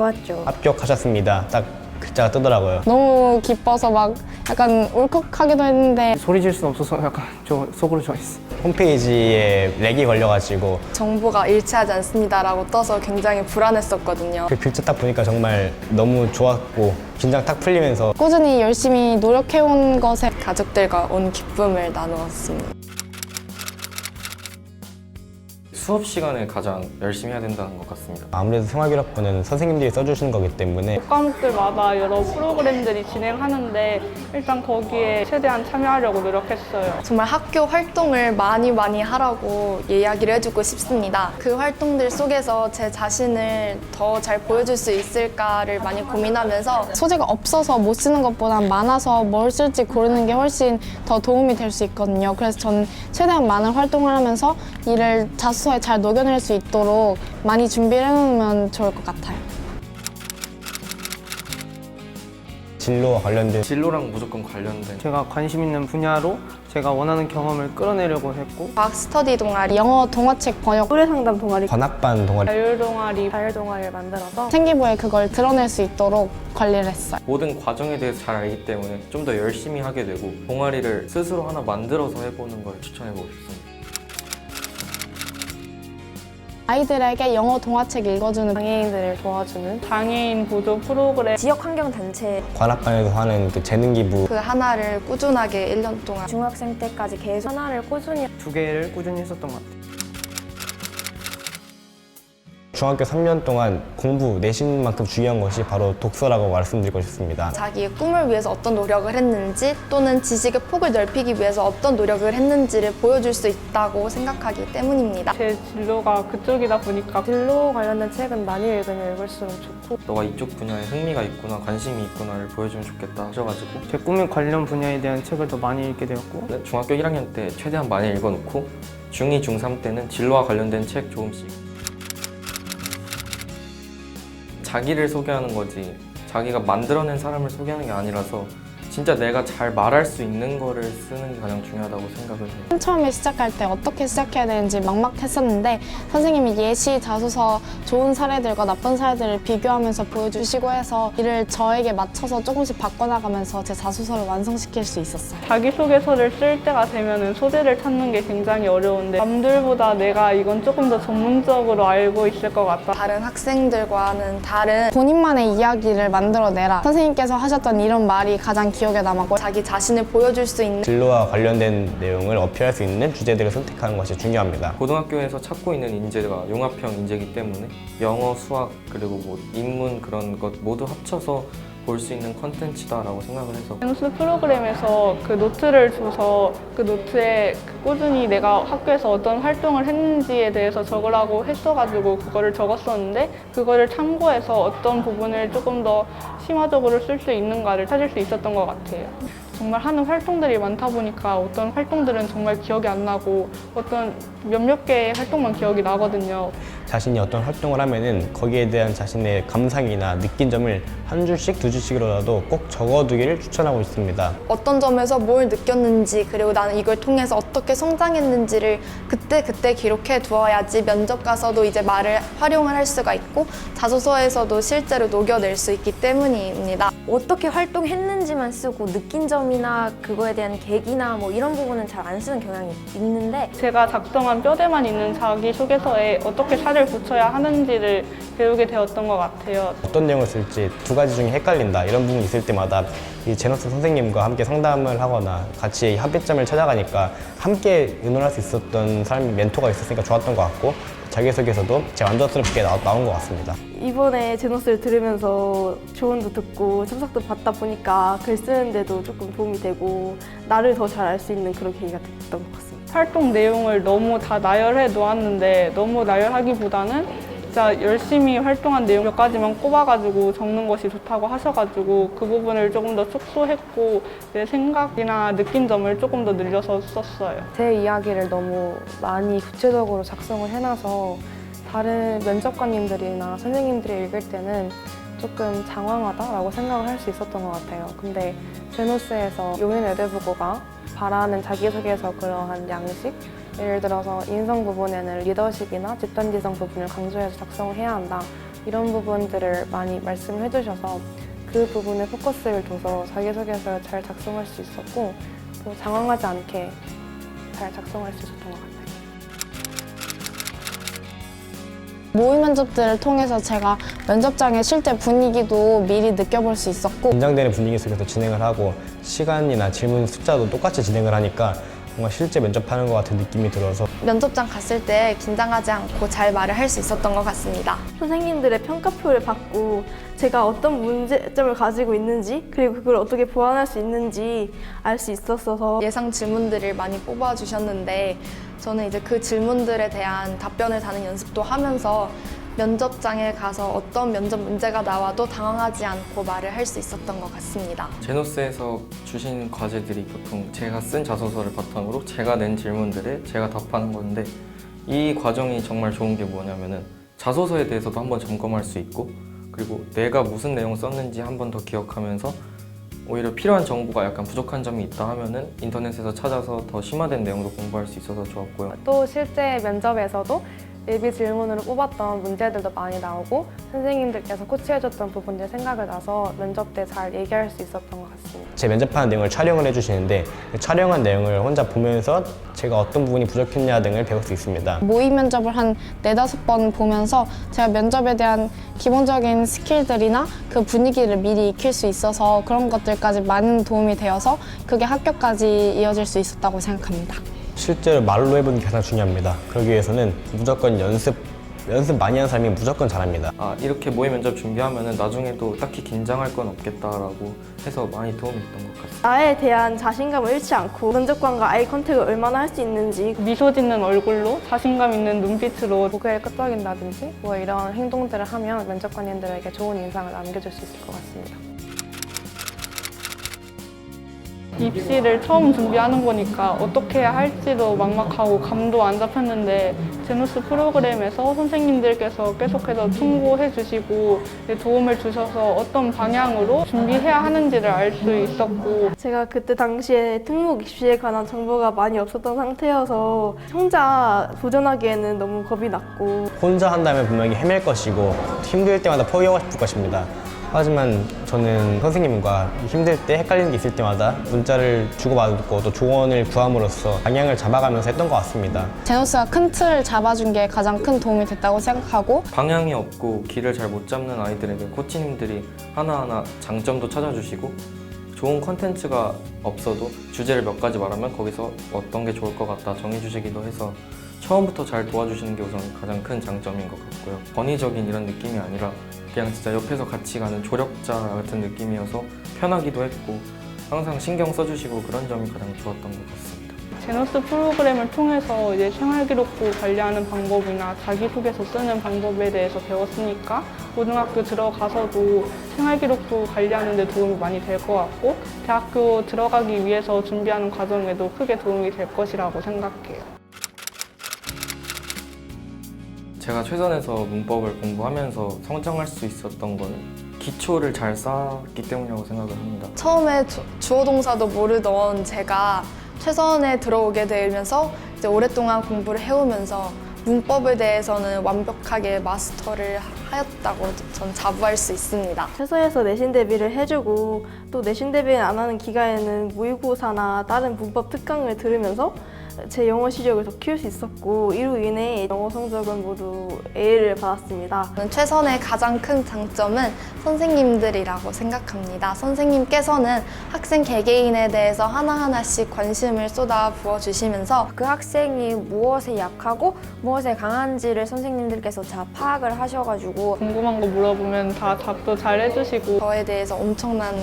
좋았죠. 합격하셨습니다. 딱 글자가 뜨더라고요. 너무 기뻐서 막 약간 울컥하기도 했는데 소리 질 수는 없어서 약간 속으로 좋아했어요. 홈페이지에 렉이 걸려가지고 정보가 일치하지 않습니다라고 떠서 굉장히 불안했었거든요. 그 글자 딱 보니까 정말 너무 좋았고 긴장 탁 풀리면서 꾸준히 열심히 노력해온 것에 가족들과 온 기쁨을 나누었습니다. 수업 시간에 가장 열심히 해야 된다는 것 같습니다. 아무래도 생활교육부는 선생님들이 써주시는 거기 때문에 과목들마다 여러 프로그램들이 진행하는데 일단 거기에 최대한 참여하려고 노력했어요. 정말 학교 활동을 많이 하라고 이야기를 해주고 싶습니다. 그 활동들 속에서 제 자신을 더 잘 보여줄 수 있을까를 많이 고민하면서 소재가 없어서 못 쓰는 것보다 많아서 뭘 쓸지 고르는 게 훨씬 더 도움이 될 수 있거든요. 그래서 저는 최대한 많은 활동을 하면서 이를 자소서에 잘 녹여낼 수 있도록 많이 준비를 해놓으면 좋을 것 같아요. 진로와 관련된 진로랑 무조건 관련된 제가 관심 있는 분야로 제가 원하는 경험을 끌어내려고 했고 과학 스터디 동아리, 영어 동화책 번역, 또래 상담 동아리, 관악반 동아리 자율 동아리, 자율 동아리를 만들어서 생기부에 그걸 드러낼 수 있도록 관리를 했어요. 모든 과정에 대해서 잘 알기 때문에 좀 더 열심히 하게 되고 동아리를 스스로 하나 만들어서 해보는 걸 추천해보고 싶습니다. 아이들에게 영어 동화책 읽어주는 장애인들을 도와주는 장애인 보조 프로그램, 지역환경단체, 관악반에서 하는 그 재능기부 그 하나를 꾸준하게 1년 동안 중학생 때까지 계속 하나를 꾸준히 2개를 꾸준히 했었던 것 같아요. 중학교 3년 동안 공부, 내신만큼 중요한 것이 바로 독서라고 말씀드리고 싶습니다. 자기의 꿈을 위해서 어떤 노력을 했는지 또는 지식의 폭을 넓히기 위해서 어떤 노력을 했는지를 보여줄 수 있다고 생각하기 때문입니다. 제 진로가 그쪽이다 보니까 진로 관련된 책은 많이 읽으면 읽을수록 좋고 너가 이쪽 분야에 흥미가 있구나, 관심이 있구나를 보여주면 좋겠다 하셔가지고 제 꿈의 관련 분야에 대한 책을 더 많이 읽게 되었고 중학교 1학년 때 최대한 많이 읽어놓고 중2, 중3 때는 진로와 관련된 책 조금씩 자기를 소개하는 거지 자기가 만들어낸 사람을 소개하는 게 아니라서 진짜 내가 잘 말할 수 있는 거를 쓰는 게 가장 중요하다고 생각을 해요. 맨 처음에 시작할 때 어떻게 시작해야 되는지 막막했었는데 선생님이 예시, 자소서, 좋은 사례들과 나쁜 사례들을 비교하면서 보여주시고 해서 이를 저에게 맞춰서 조금씩 바꿔나가면서 제 자소서를 완성시킬 수 있었어요. 자기소개서를 쓸 때가 되면 소재를 찾는 게 굉장히 어려운데 남들보다 내가 이건 조금 더 전문적으로 알고 있을 것 같다. 다른 학생들과는 다른 본인만의 이야기를 만들어내라. 선생님께서 하셨던 이런 말이 가장 기억에 남았고 자기 자신을 보여줄 수 있는 진로와 관련된 내용을 어필할 수 있는 주제들을 선택하는 것이 중요합니다. 고등학교에서 찾고 있는 인재가 융합형 인재이기 때문에 영어, 수학, 그리고 뭐 인문 그런 것 모두 합쳐서 볼 수 있는 컨텐츠다라고 생각을 해서 연수 프로그램에서 그 노트를 줘서 그 노트에 꾸준히 내가 학교에서 어떤 활동을 했는지에 대해서 적으라고 했어가지고 그거를 적었었는데 그거를 참고해서 어떤 부분을 조금 더 심화적으로 쓸 수 있는가를 찾을 수 있었던 것 같아요. 정말 하는 활동들이 많다 보니까 어떤 활동들은 정말 기억이 안 나고 어떤 몇몇 개의 활동만 기억이 나거든요. 자신이 어떤 활동을 하면은 거기에 대한 자신의 감상이나 느낀 점을 한 줄씩, 두 줄씩이라도 꼭 적어두기를 추천하고 있습니다. 어떤 점에서 뭘 느꼈는지 그리고 나는 이걸 통해서 어떻게 성장했는지를 그때 기록해 두어야지 면접 가서도 이제 말을 활용을 할 수가 있고 자소서에서도 실제로 녹여낼 수 있기 때문입니다. 어떻게 활동했는지만 쓰고 느낀 점이나 그거에 대한 계기나 뭐 이런 부분은 잘 안 쓰는 경향이 있는데 제가 작성한 뼈대만 있는 자기소개서에 어떻게 살을 붙여야 하는지를 배우게 되었던 것 같아요. 어떤 내용을 쓸지 두 가지 중에 헷갈린다 이런 부분이 있을 때마다 이 제너스 선생님과 함께 상담을 하거나 같이 합의점을 찾아가니까 함께 의논할 수 있었던 사람이 멘토가 있었으니까 좋았던 것 같고 자기소개서도 제 만족스럽게 나온 것 같습니다. 이번에 제노스를 들으면서 조언도 듣고 첨삭도 받다 보니까 글 쓰는데도 조금 도움이 되고 나를 더 잘 알 수 있는 그런 계기가 됐던 것 같습니다. 활동 내용을 너무 다 나열해 놓았는데 너무 나열하기보다는 진짜 열심히 활동한 내용 몇 가지만 꼽아가지고 적는 것이 좋다고 하셔가지고 그 부분을 조금 더 축소했고 내 생각이나 느낀 점을 조금 더 늘려서 썼어요. 제 이야기를 너무 많이 구체적으로 작성을 해놔서 다른 면접관님들이나 선생님들이 읽을 때는 조금 장황하다라고 생각을 할 수 있었던 것 같아요. 근데 제노스에서 용인 외대부고가 바라는 자기소개서 그러한 양식, 예를 들어서 인성 부분에는 리더십이나 집단지성 부분을 강조해서 작성을 해야 한다 이런 부분들을 많이 말씀을 해주셔서 그 부분에 포커스를 둬서 자기소개서를 잘 작성할 수 있었고 또 당황하지 않게 잘 작성할 수 있었던 것 같아요. 모의 면접들을 통해서 제가 면접장의 실제 분위기도 미리 느껴볼 수 있었고 긴장되는 분위기 속에서 진행을 하고 시간이나 질문 숫자도 똑같이 진행을 하니까 뭔가 실제 면접하는 것 같은 느낌이 들어서 면접장 갔을 때 긴장하지 않고 잘 말을 할 수 있었던 것 같습니다. 선생님들의 평가표를 받고 제가 어떤 문제점을 가지고 있는지 그리고 그걸 어떻게 보완할 수 있는지 알 수 있었어서 예상 질문들을 많이 뽑아주셨는데 저는 이제 그 질문들에 대한 답변을 다는 연습도 하면서 면접장에 가서 어떤 면접 문제가 나와도 당황하지 않고 말을 할 수 있었던 것 같습니다. 제노스에서 주신 과제들이 보통 제가 쓴 자소서를 바탕으로 제가 낸 질문들에 제가 답하는 건데 이 과정이 정말 좋은 게 뭐냐면은 자소서에 대해서도 한번 점검할 수 있고 그리고 내가 무슨 내용 썼는지 한 번 더 기억하면서 오히려 필요한 정보가 약간 부족한 점이 있다 하면은 인터넷에서 찾아서 더 심화된 내용도 공부할 수 있어서 좋았고요. 또 실제 면접에서도 예비 질문으로 뽑았던 문제들도 많이 나오고 선생님들께서 코치해줬던 부분들 생각을 나서 면접 때 잘 얘기할 수 있었던 것 같습니다. 제 면접하는 내용을 촬영을 해주시는데 그 촬영한 내용을 혼자 보면서 제가 어떤 부분이 부족했냐 등을 배울 수 있습니다. 모의 면접을 한 4-5번 보면서 제가 면접에 대한 기본적인 스킬들이나 그 분위기를 미리 익힐 수 있어서 그런 것들까지 많은 도움이 되어서 그게 합격까지 이어질 수 있었다고 생각합니다. 실제로 말로 해보는 게 가장 중요합니다. 그러기 위해서는 무조건 연습 많이 한 사람이 무조건 잘합니다. 이렇게 모의 면접 준비하면은 나중에도 딱히 긴장할 건 없겠다라고 해서 많이 도움이 됐던 것 같습니다. 나에 대한 자신감을 잃지 않고 면접관과 아이 컨택을 얼마나 할 수 있는지 미소 짓는 얼굴로 자신감 있는 눈빛으로 고개를 끄덕인다든지 뭐 이런 행동들을 하면 면접관님들에게 좋은 인상을 남겨줄 수 있을 것 같습니다. 입시를 처음 준비하는 거니까 어떻게 해야 할지도 막막하고 감도 안 잡혔는데 제노스 프로그램에서 선생님들께서 계속해서 충고해 주시고 도움을 주셔서 어떤 방향으로 준비해야 하는지를 알 수 있었고 제가 그때 당시에 특목 입시에 관한 정보가 많이 없었던 상태여서 혼자 도전하기에는 너무 겁이 났고 혼자 한다면 분명히 헤맬 것이고 힘들 때마다 포기하고 싶을 것입니다. 하지만 저는 선생님과 힘들 때 헷갈리는 게 있을 때마다 문자를 주고받고 또 조언을 구함으로써 방향을 잡아가면서 했던 것 같습니다. 제노스가 큰 틀을 잡아준 게 가장 큰 도움이 됐다고 생각하고 방향이 없고 길을 잘 못 잡는 아이들에게 코치님들이 하나하나 장점도 찾아주시고 좋은 컨텐츠가 없어도 주제를 몇 가지 말하면 거기서 어떤 게 좋을 것 같다 정해주시기도 해서 처음부터 잘 도와주시는 게 우선 가장 큰 장점인 것 같고요. 권위적인 이런 느낌이 아니라 그냥 진짜 옆에서 같이 가는 조력자 같은 느낌이어서 편하기도 했고 항상 신경 써주시고 그런 점이 가장 좋았던 것 같습니다. 제노스 프로그램을 통해서 이제 생활기록부 관리하는 방법이나 자기소개서 쓰는 방법에 대해서 배웠으니까 고등학교 들어가서도 생활기록부 관리하는 데 도움이 많이 될 것 같고 대학교 들어가기 위해서 준비하는 과정에도 크게 도움이 될 것이라고 생각해요. 제가 최선에서 문법을 공부하면서 성장할 수 있었던 건 기초를 잘 쌓았기 때문이라고 생각을 합니다. 처음에 주어 동사도 모르던 제가 최선에 들어오게 되면서 이제 오랫동안 공부를 해오면서 문법에 대해서는 완벽하게 마스터를 하였다고 전 자부할 수 있습니다. 최소에서 내신 대비를 해주고 또 내신 대비를 안 하는 기간에는 모의고사나 다른 문법 특강을 들으면서 제 영어 실력을 더 키울 수 있었고 이로 인해 영어 성적은 모두 A를 받았습니다. 저는 최선의 가장 큰 장점은 선생님들이라고 생각합니다. 선생님께서는 학생 개개인에 대해서 하나하나씩 관심을 쏟아 부어주시면서 그 학생이 무엇에 약하고 무엇에 강한지를 선생님들께서 다 파악을 하셔가지고 궁금한 거 물어보면 다 답도 잘 해주시고 저에 대해서 엄청난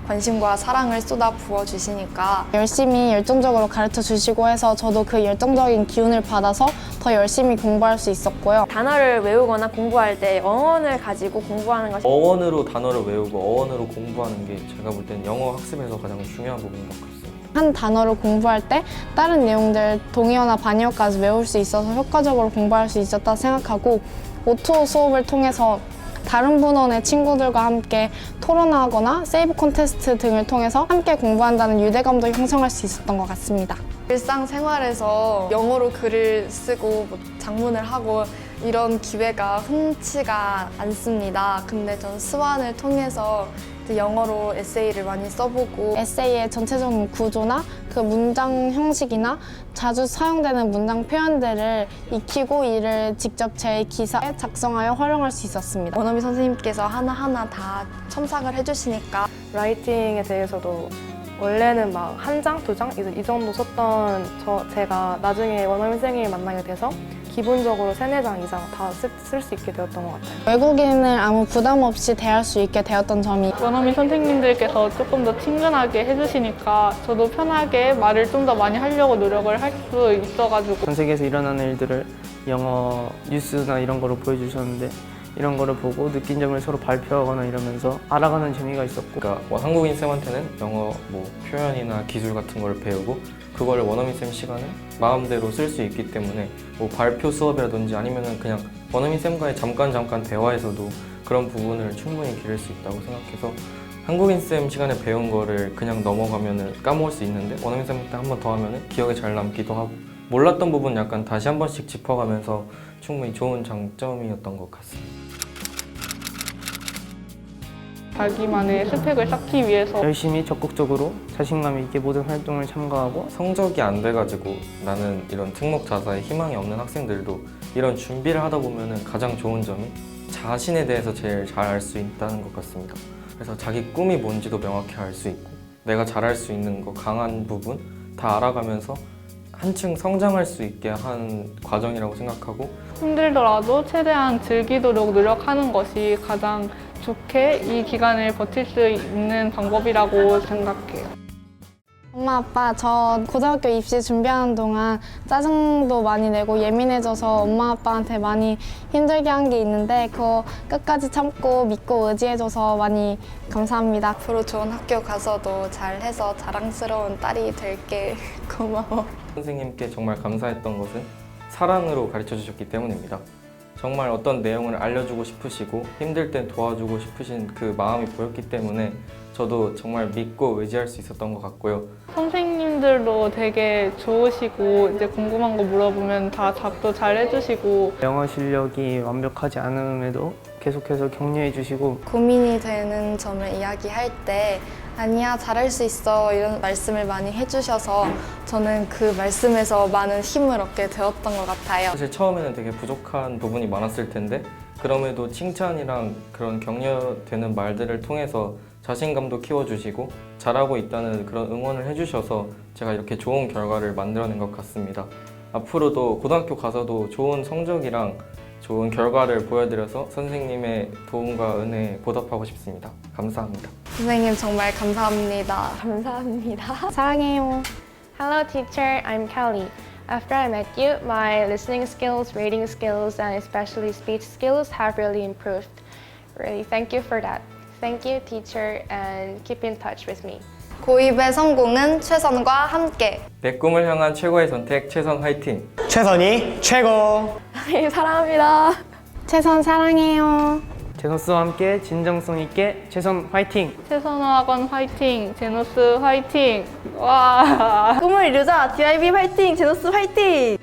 관심과 사랑을 쏟아 부어주시니까 열심히 열정적으로 가르쳐 주시고 해서 저도 그 열정적인 기운을 받아서 더 열심히 공부할 수 있었고요. 단어를 외우거나 공부할 때 어원을 가지고 공부하는 것이 어원으로 단어를 외우고 어원으로 공부하는 게 제가 볼 때는 영어 학습에서 가장 중요한 부분인 것 같습니다. 한 단어를 공부할 때 다른 내용들 동의어나 반의어까지 외울 수 있어서 효과적으로 공부할 수 있었다 생각하고 O2O 수업을 통해서 다른 분원의 친구들과 함께 토론하거나 세이브 콘테스트 등을 통해서 함께 공부한다는 유대감도 형성할 수 있었던 것 같습니다. 일상생활에서 영어로 글을 쓰고 장문을 하고 이런 기회가 흔치가 않습니다. 근데 전 스완을 통해서 이제 영어로 에세이를 많이 써보고 에세이의 전체적인 구조나 그 문장 형식이나 자주 사용되는 문장 표현들을 익히고 이를 직접 제 기사에 작성하여 활용할 수 있었습니다. 원어민 선생님께서 하나하나 다 첨삭을 해주시니까 라이팅에 대해서도 원래는 막 한 장, 두 장 이 정도 썼던 제가 나중에 원어민 선생님을 만나게 돼서 기본적으로 3-4장 이상 다 쓸 수 있게 되었던 것 같아요. 외국인을 아무 부담 없이 대할 수 있게 되었던 점이 원어민 선생님들께서 조금 더 친근하게 해주시니까 저도 편하게 말을 좀 더 많이 하려고 노력을 할 수 있어가지고 전 세계에서 일어나는 일들을 영어 뉴스나 이런 거로 보여주셨는데 이런 거를 보고 느낀 점을 서로 발표하거나 이러면서 알아가는 재미가 있었고 그러니까 한국인 쌤한테는 영어 뭐 표현이나 기술 같은 걸 배우고 그거를 원어민 쌤 시간에 마음대로 쓸 수 있기 때문에 뭐 발표 수업이라든지 아니면은 그냥 원어민 쌤과의 잠깐 대화에서도 그런 부분을 충분히 기를 수 있다고 생각해서 한국인 쌤 시간에 배운 거를 그냥 넘어가면은 까먹을 수 있는데 원어민 쌤한테 한 번 더 하면은 기억에 잘 남기도 하고 몰랐던 부분 약간 다시 한 번씩 짚어가면서 충분히 좋은 장점이었던 것 같습니다. 자기만의 스펙을 쌓기 위해서 열심히 적극적으로 자신감 있게 모든 활동을 참가하고 성적이 안 돼가지고 나는 이런 특목 자사에 희망이 없는 학생들도 이런 준비를 하다 보면은 가장 좋은 점이 자신에 대해서 제일 잘 알 수 있다는 것 같습니다. 그래서 자기 꿈이 뭔지도 명확히 알 수 있고 내가 잘할 수 있는 거 강한 부분 다 알아가면서 한층 성장할 수 있게 한 과정이라고 생각하고 힘들더라도 최대한 즐기도록 노력하는 것이 가장 좋게 이 기간을 버틸 수 있는 방법이라고 생각해요. 엄마 아빠 저 고등학교 입시 준비하는 동안 짜증도 많이 내고 예민해져서 엄마 아빠한테 많이 힘들게 한 게 있는데 그거 끝까지 참고 믿고 의지해줘서 많이 감사합니다. 앞으로 좋은 학교 가서도 잘해서 자랑스러운 딸이 될게 고마워. 선생님께 정말 감사했던 것은 사랑으로 가르쳐 주셨기 때문입니다. 정말 어떤 내용을 알려주고 싶으시고 힘들 땐 도와주고 싶으신 그 마음이 보였기 때문에 저도 정말 믿고 의지할 수 있었던 것 같고요. 선생님들도 되게 좋으시고 이제 궁금한 거 물어보면 다 답도 잘 해주시고 영어 실력이 완벽하지 않음에도 계속해서 격려해 주시고 고민이 되는 점을 이야기할 때 아니야 잘할 수 있어 이런 말씀을 많이 해주셔서 저는 그 말씀에서 많은 힘을 얻게 되었던 것 같아요. 사실 처음에는 되게 부족한 부분이 많았을 텐데 그럼에도 칭찬이랑 그런 격려되는 말들을 통해서 자신감도 키워주시고 잘하고 있다는 그런 응원을 해주셔서 제가 이렇게 좋은 결과를 만들어낸 것 같습니다. 앞으로도 고등학교 가서도 좋은 성적이랑 좋은 결과를 보여드려서 선생님의 도움과 은혜에 보답하고 싶습니다. 감사합니다. 선생님 정말 감사합니다. 감사합니다. 사랑해요. Hello teacher, I'm Kelly. After I met you, my listening skills, reading skills, and especially speech skills have really improved. Really, thank you for that. Thank you, teacher, and keep in touch with me. 고입의 성공은 최선과 함께. 내 꿈을 향한 최고의 선택, 최선 화이팅! 최선이 최고! 사랑합니다. 최선 사랑해요. 제노스와 함께 진정성 있게 최선 화이팅! 최선화학원 화이팅! 제노스 화이팅! 와! 꿈을 이루자 DIB 화이팅! 제노스 화이팅!